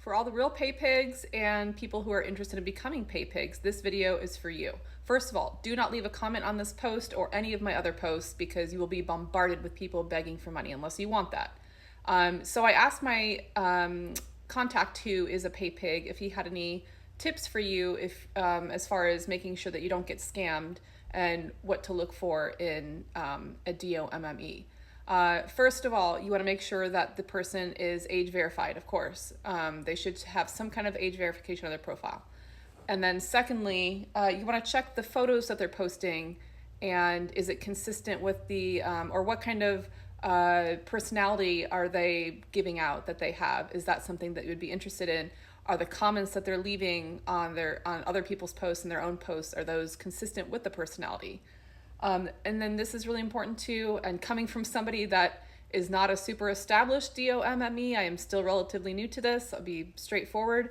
For all the real Paypigs and people who are interested in becoming Paypigs, this video is for you. First of all, do not leave a comment on this post or any of my other posts because you will be bombarded with people begging for money unless you want that. So I asked my contact who is a Paypig if he had any tips for you if as far as making sure that you don't get scammed and what to look for in a domme. First of all, you want to make sure that the person is age verified, of course. They should have some kind of age verification on their profile. And then secondly, you want to check the photos that they're posting and is it consistent with the, or what kind of personality are they giving out that they have? Is that something that you would be interested in? Are the comments that they're leaving on other people's posts and their own posts, are those consistent with the personality? And then this is really important too, and coming from somebody that is not a super established domme, I am still relatively new to this, I'll be straightforward.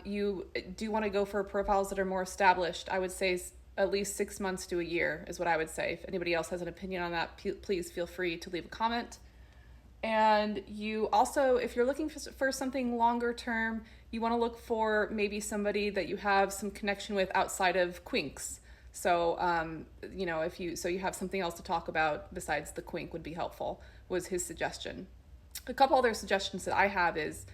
You do want to go for profiles that are more established. I would say at least 6 months to a year is what I would say. If anybody else has an opinion on that, please feel free to leave a comment. And you also, if you're looking for something longer term, you want to look for maybe somebody that you have some connection with outside of Quinks. So, if you have something else to talk about besides the Quink would be helpful, was his suggestion. A couple other suggestions that I have is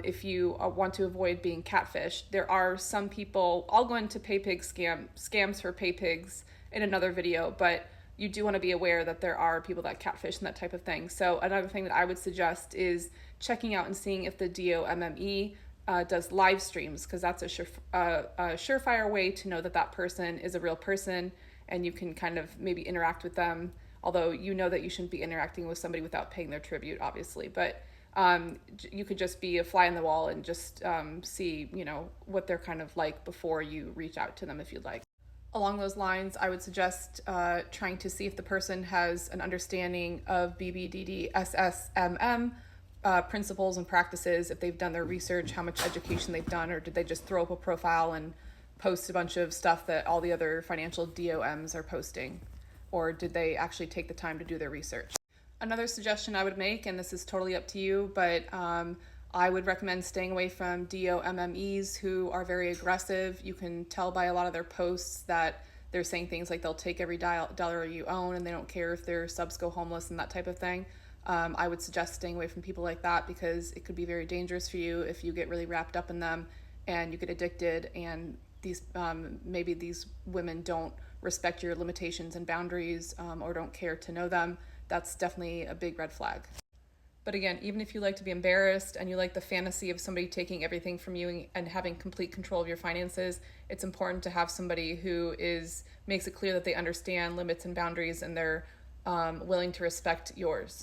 if you want to avoid being catfished, there are some people, I'll go into Paypig scams for Paypigs in another video, but you do want to be aware that there are people that catfish and that type of thing. So another thing that I would suggest is checking out and seeing if the domme does live streams, because that's a surefire way to know that that person is a real person and you can kind of maybe interact with them, although you know that you shouldn't be interacting with somebody without paying their tribute, obviously. But you could just be a fly in the wall and just see, what they're kind of like before you reach out to them if you'd like. Along those lines, I would suggest trying to see if the person has an understanding of BBDDSSMM principles and practices, if they've done their research, how much education they've done, or did they just throw up a profile and post a bunch of stuff that all the other financial DOMs are posting, or did they actually take the time to do their research? Another suggestion I would make, and this is totally up to you, but I would recommend staying away from dommes who are very aggressive. You can tell by a lot of their posts that they're saying things like they'll take every dollar you own and they don't care if their subs go homeless and that type of thing. I would suggest staying away from people like that because it could be very dangerous for you if you get really wrapped up in them and you get addicted, and these maybe these women don't respect your limitations and boundaries or don't care to know them. That's definitely a big red flag. But again, even if you like to be embarrassed and you like the fantasy of somebody taking everything from you and having complete control of your finances, it's important to have somebody who makes it clear that they understand limits and boundaries and they're willing to respect yours.